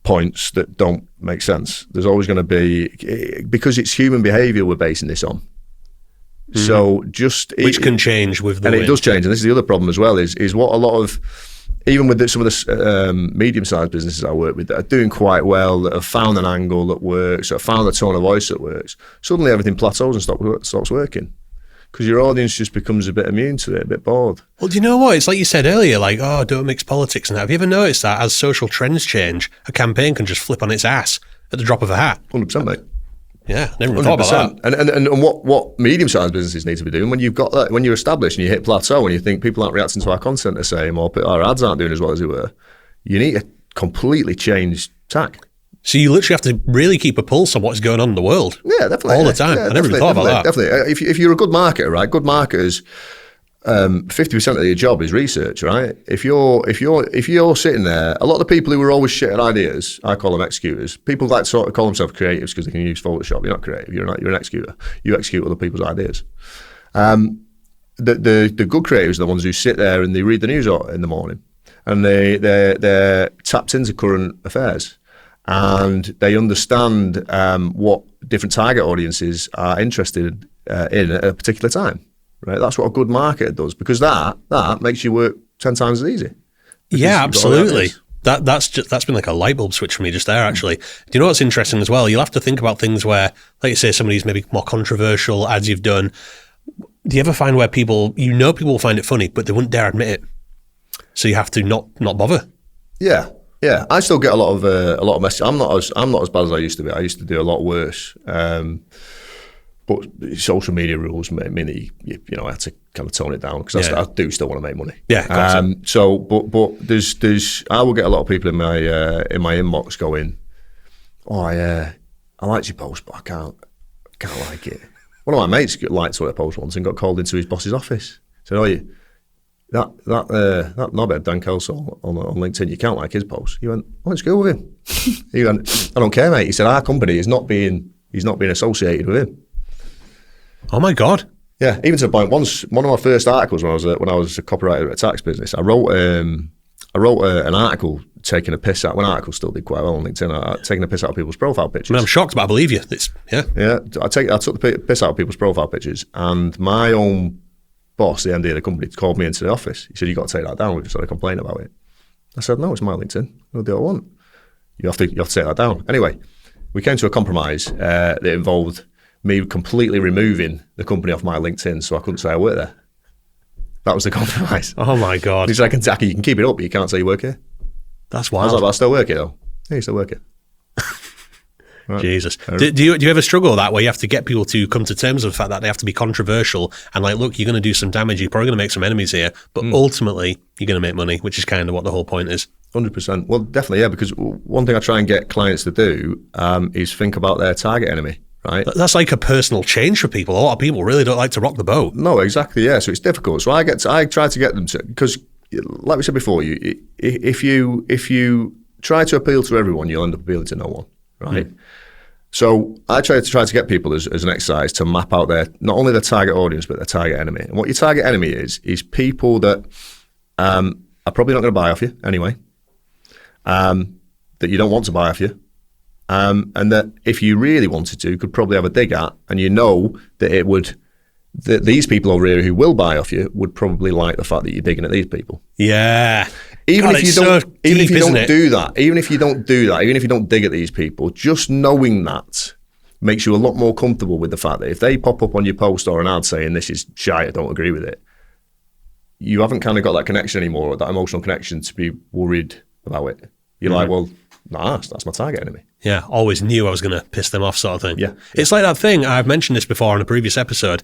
points that don't make sense. There's always going to be, because it's human behaviour we're basing this on. So which can change with the wind. And it does change, and this is the other problem as well, is what a lot of, even with some of the medium-sized businesses I work with that are doing quite well, that have found an angle that works, that have found a tone of voice that works, suddenly everything plateaus and stops working. Because your audience just becomes a bit immune to it, a bit bored. Well, do you know what? It's like you said earlier, like, oh, don't mix politics and that. Have you ever noticed that as social trends change, a campaign can just flip on its ass at the drop of a hat? 100%, mate. Yeah, never even thought about that. And what medium-sized businesses need to be doing, when you've got that, when you're established and you hit plateau and you think people aren't reacting to our content the same, or our ads aren't doing as well as they were, you need to completely change tack. So you literally have to really keep a pulse on what's going on in the world. Yeah, definitely. All the time. I never even thought about that. Definitely. If you're a good marketer, right? Good marketers, 50% of your job is research, right? If you're sitting there, a lot of the people who are always shit at ideas, I call them executors. People like to sort of call themselves creatives because they can use Photoshop. You're not creative. You're an executor. You execute other people's ideas. The good creatives are the ones who sit there and they read the news in the morning, and they're tapped into current affairs. And they understand what different target audiences are interested in at a particular time, right? That's what a good marketer does, because that makes you work 10 times as easy. Yeah, absolutely. That's been like a light bulb switch for me just there, actually. Do you know what's interesting as well? You'll have to think about things where, like you say, some of these maybe more controversial ads you've done. Do you ever find where people will find it funny, but they wouldn't dare admit it? So you have to not bother. Yeah. Yeah, I still get a lot of messages. I'm not as bad as I used to be. I used to do a lot worse. But social media rules mean that you I had to kind of tone it down, because I do still want to make money. Yeah. But there's I will get a lot of people in my inbox going, oh, I liked your post, but I can't like it. One of my mates liked what I post once and got called into his boss's office. Said, oh, that knobhead Dan Kelsall on LinkedIn, you can't like his post. He went, I went to school with him. He went, I don't care, mate. He said, our company is not being associated with him. Oh my God. Yeah, even to the point, one of my first articles when I was a copywriter at a tax business, I wrote an article taking a piss out, when articles still did quite well on LinkedIn, taking a piss out of people's profile pictures. I mean, I'm shocked, but I believe you. Yeah, I took the piss out of people's profile pictures, and my own boss, the MD of the company, called me into the office. He said, you got to take that down. We just started complaining about it. I said, no, it's my LinkedIn. I'll do what I want. You have to take that down. Anyway, we came to a compromise that involved me completely removing the company off my LinkedIn so I couldn't say I work there. That was the compromise. Oh my God. He said, you can keep it up, but you can't say you work here. That's wild. I was like, but I still work here though. Yeah, you still work here. Right. Jesus. Do you ever struggle with that, where you have to get people to come to terms with the fact that they have to be controversial and like, look, you're going to do some damage, you're probably going to make some enemies here, but ultimately you're going to make money, which is kind of what the whole point is. 100%. Well, definitely, yeah, because one thing I try and get clients to do is think about their target enemy, right? That's like a personal change for people. A lot of people really don't like to rock the boat. No, exactly, yeah. So it's difficult. So I try to get them to, because like we said before, if you try to appeal to everyone, you'll end up appealing to no one, right? So I try to get people as an exercise to map out not only their target audience, but their target enemy. And what your target enemy is people that are probably not going to buy off you anyway, that you don't want to buy off you, and that if you really wanted to, could probably have a dig at, and you know that these people over here who will buy off you would probably like the fact that you're digging at these people. Yeah. Even if you don't do that, even if you don't dig at these people, just knowing that makes you a lot more comfortable with the fact that if they pop up on your post or an ad saying this is shite, I don't agree with it, you haven't kind of got that connection anymore, that emotional connection to be worried about it. You're like, well, nah, that's my target enemy. Yeah, always knew I was going to piss them off, sort of thing. Yeah. It's like that thing, I've mentioned this before on a previous episode,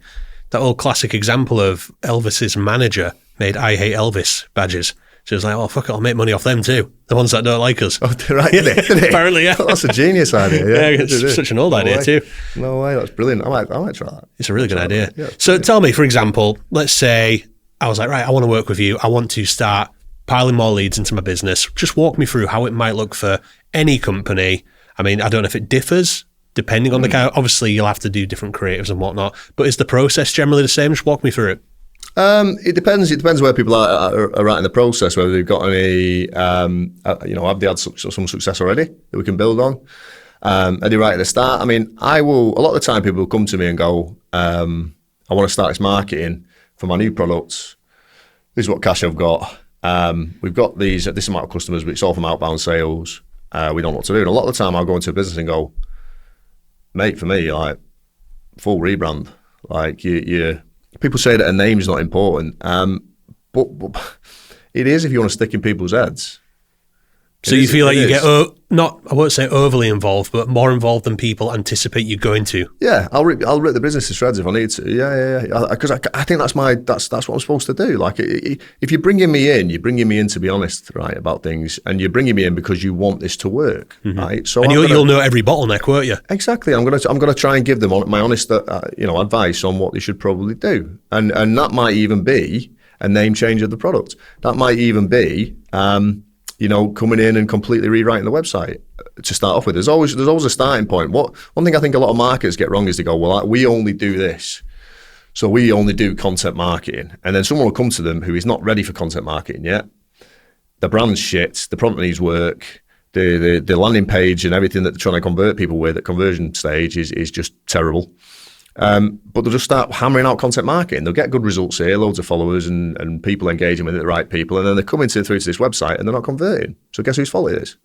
that old classic example of Elvis's manager made I Hate Elvis badges. So it's like, oh, fuck it, I'll make money off them too. The ones that don't like us. Oh, right, did it? Apparently, yeah. That's a genius idea. Yeah, it's such an old idea too. No way, that's brilliant. I might try that. It's a really good idea. Yeah, so tell me, for example, let's say I was like, right, I want to work with you. I want to start piling more leads into my business. Just walk me through how it might look for any company. I mean, I don't know if it differs depending on the kind. Obviously, you'll have to do different creatives and whatnot, but is the process generally the same? Just walk me through it. It depends. It depends where people are at in the process. Whether they've got any, have they had some success already that we can build on? Are they right at the start? I mean, a lot of the time people will come to me and go, I want to start this marketing for my new products. This is what cash I've got. We've got this amount of customers, but it's all from outbound sales. We don't know what to do. And a lot of the time I'll go into a business and go, mate, for me, like, full rebrand. Like, people say that a name is not important, but it is if you want to stick in people's heads. So you feel like you get, I won't say overly involved, but more involved than people anticipate you're going to. Yeah, I'll rip the business to shreds if I need to. Yeah. Because I think that's what I'm supposed to do. Like, if you're bringing me in, you're bringing me in to be honest, right, about things, and you're bringing me in because you want this to work, right? So and you'll know every bottleneck, won't you? Exactly. I'm gonna try and give them my honest, advice on what they should probably do, and that might even be a name change of the product. That might even be. Coming in and completely rewriting the website to start off with. There's always a starting point. One thing I think a lot of marketers get wrong is they go, well, we only do this. So we only do content marketing. And then someone will come to them who is not ready for content marketing yet. The brand's shit, the product needs work, the landing page and everything that they're trying to convert people with at conversion stage is just terrible. But they'll just start hammering out content marketing. They'll get good results here, loads of followers and people engaging with the right people, and then they're coming through to this website and they're not converting. So guess whose fault it is?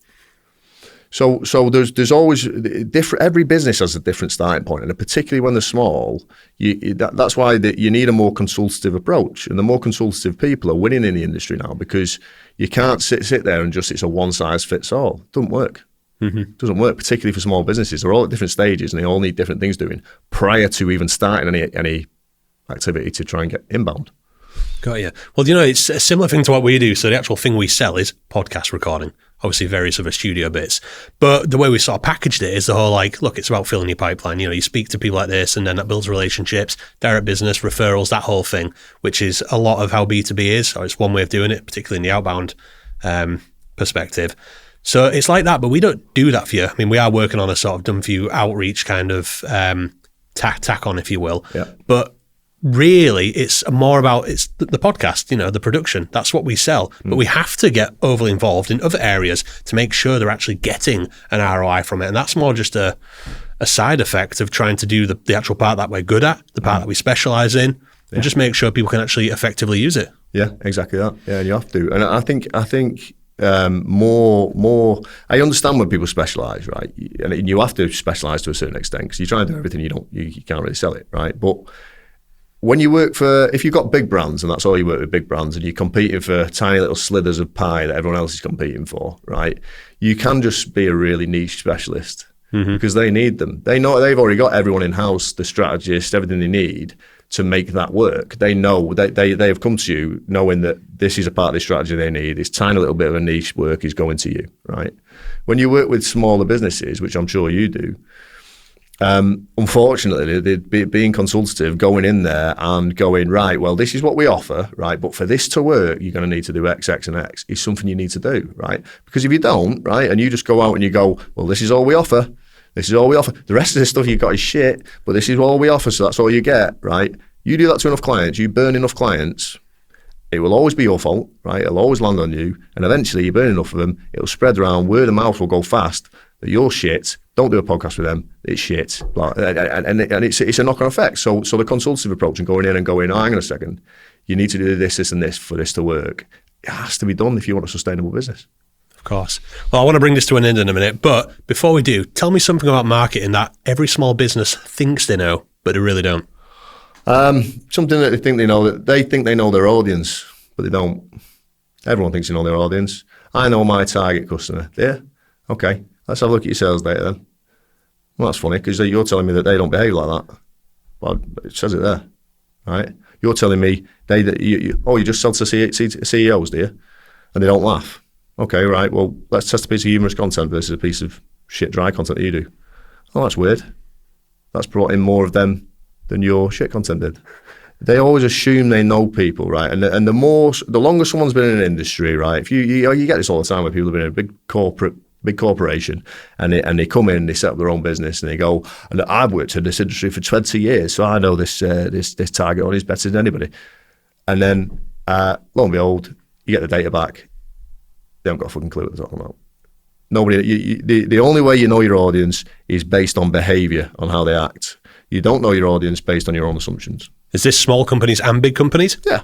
So there's always different. Every business has a different starting point, and particularly when they're small, that's why you need a more consultative approach. And the more consultative people are winning in the industry now, because you can't sit there and just it's a one size fits all. It doesn't work. It doesn't work, particularly for small businesses. They're all at different stages and they all need different things doing prior to even starting any activity to try and get inbound. Got you. Well, it's a similar thing to what we do. So the actual thing we sell is podcast recording, obviously various other studio bits. But the way we sort of packaged it is the whole look, it's about filling your pipeline. You speak to people like this and then that builds relationships, direct business, referrals, that whole thing, which is a lot of how B2B is. Or it's one way of doing it, particularly in the outbound perspective. So it's like that, but we don't do that for you. I mean, we are working on a sort of done for you outreach kind of tack on, if you will. Yeah. But really, it's more about the podcast, the production. That's what we sell. But we have to get overly involved in other areas to make sure they're actually getting an ROI from it. And that's more just a side effect of trying to do the actual part that we're good at, the part that we specialise in, and just make sure people can actually effectively use it. Yeah, exactly that. Yeah, and you have to. And I think more I understand when people specialise, right? And you have to specialise to a certain extent because you're trying to do everything you can't really sell it, right? But when you if you've got big brands and that's all you work with, big brands, and you're competing for tiny little slithers of pie that everyone else is competing for, right? You can just be a really niche specialist because they need them. They know they've already got everyone in-house, the strategist, everything they need to make that work. They know they have come to you knowing that this is a part of the strategy they need. This tiny little bit of a niche work is going to you, right? When you work with smaller businesses, which I'm sure you do, unfortunately, being consultative, going in there and going, right, well, this is what we offer, right? But for this to work, you're going to need to do X, X, and X is something you need to do, right? Because if you don't, right, and you just go out and you go, well, this is all we offer. This is all we offer. The rest of the stuff you've got is shit, but this is all we offer, so that's all you get, right? You do that to enough clients, you burn enough clients, it will always be your fault, right? It'll always land on you, and eventually you burn enough of them, it'll spread around, word of mouth will go fast, that you're shit, don't do a podcast with them, it's shit. And it's a knock-on effect. So the consultative approach and going in and going, oh, hang on a second, you need to do this, this, and this for this to work. It has to be done if you want a sustainable business. Of course. Well, I want to bring this to an end in a minute, but before we do, tell me something about marketing that every small business thinks they know, but they really don't. Something that they think they know, that they think they know their audience, but they don't. Everyone thinks they know their audience. I know my target customer. Yeah, okay. Let's have a look at your sales data then. Well, that's funny because you're telling me that they don't behave like that. Well, it says it there, right? You're telling me you just sell to CEOs, do you? And they don't laugh. Okay, right, well, let's test a piece of humorous content versus a piece of shit dry content that you do. Oh, that's weird. That's brought in more of them than your shit content did. They always assume they know people, right? And the longer someone's been in an industry, right? If you get this all the time where people have been in a big corporation and they come in and they set up their own business and they go, and I've worked in this industry for 20 years, so I know this target audience better than anybody. And then, lo and behold, you get the data back. They haven't got a fucking clue what they're talking about. Nobody. The only way you know your audience is based on behaviour, on how they act. You don't know your audience based on your own assumptions. Is this small companies and big companies? Yeah.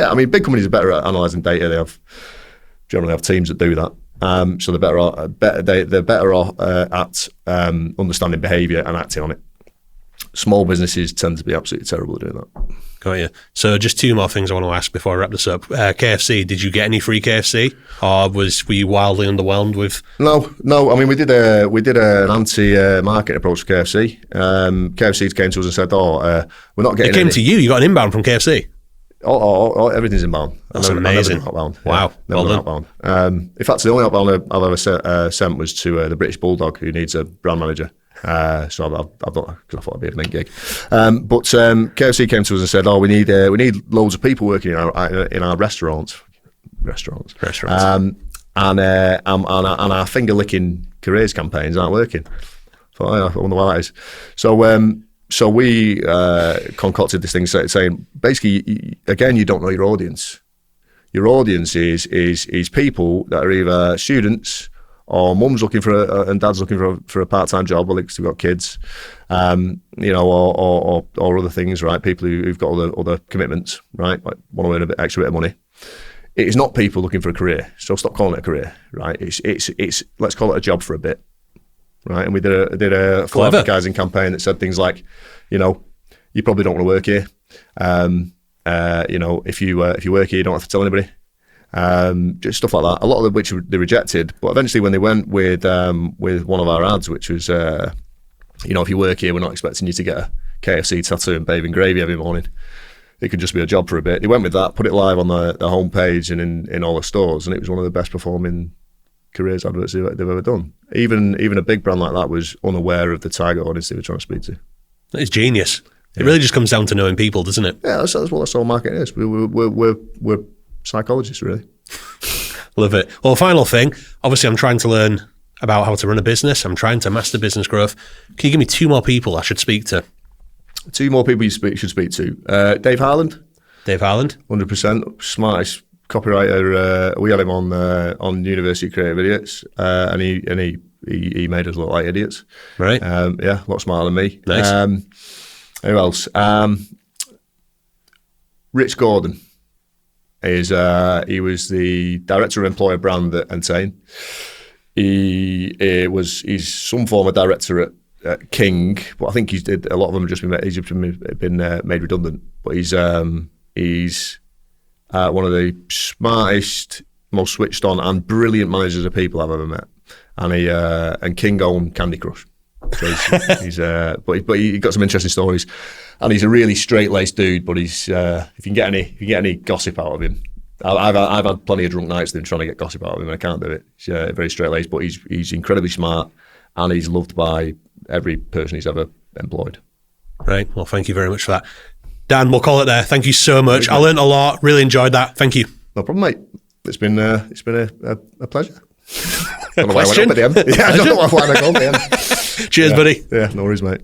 I mean, big companies are better at analysing data. They generally have teams that do that. So they're better at understanding behaviour and acting on it. Small businesses tend to be absolutely terrible at doing that. Got you. So just two more things I want to ask before I wrap this up. KFC, did you get any free KFC, or were you wildly underwhelmed with? No. I mean, we did an anti-market approach to KFC. KFC came to us and said, we're not getting. It came to you. You got an inbound from KFC. Oh, everything's inbound. That's amazing. Outbound. Wow. Yeah, well done. Outbound. In fact, the only outbound I've ever sent was to the British Bulldog, who needs a brand manager. So I've done, because I thought it'd be a main gig. But KFC came to us and said, we need loads of people working in our restaurants. And our finger licking careers campaigns aren't working. I wonder why that is. So we concocted this thing saying, basically, again, you don't know your audience. Your audience is people that are either students, or mum's looking and dad's looking for a part-time job, or because they've got kids, or other things, right? People who've got other commitments, right? Like want to earn a extra bit of money. It is not people looking for a career, so stop calling it a career, right? It's let's call it a job for a bit, right? And we did a full advertising campaign that said things like, you probably don't want to work here. If you work here, you don't have to tell anybody. Just stuff like that. A lot of which they rejected, but eventually when they went with one of our ads, which was, if you work here, we're not expecting you to get a KFC tattoo and bathe in gravy every morning. It could just be a job for a bit. They went with that, put it live on the homepage and in all the stores, and it was one of the best performing careers adverts they've ever done. Even a big brand like that was unaware of the target audience they were trying to speak to. That is genius. It really just comes down to knowing people, doesn't it? Yeah, that's what all marketing is. We're psychologists, really. Love it. Well, final thing. Obviously, I'm trying to learn about how to run a business. I'm trying to master business growth. Can you give me two more people I should speak to? Two more people you should speak to. Dave Harland. Dave Harland. 100%. Smartest copywriter. We had him on University of Creative Idiots, and he made us look like idiots. Right. A lot smarter than me. Nice. Who else? Rich Gordon. He was the director of employer brand at Entain. He's some form of director at King, but I think a lot of them have just been made redundant. But he's one of the smartest, most switched on and brilliant managers of people I've ever met. And King owned Candy Crush. So but he got some interesting stories, and he's a really straight-laced dude. But if you can get any gossip out of him, I've had plenty of drunk nights with him trying to get gossip out of him, and I can't do it. He's very straight-laced, but he's incredibly smart, and he's loved by every person he's ever employed. Right. Well, thank you very much for that, Dan. We'll call it there. Thank you so much. I learned a lot. Really enjoyed that. Thank you. No problem, mate. It's been a pleasure. I don't know why I went up at the end. I don't know why I went up at the end. Cheers, buddy. Yeah, no worries, mate.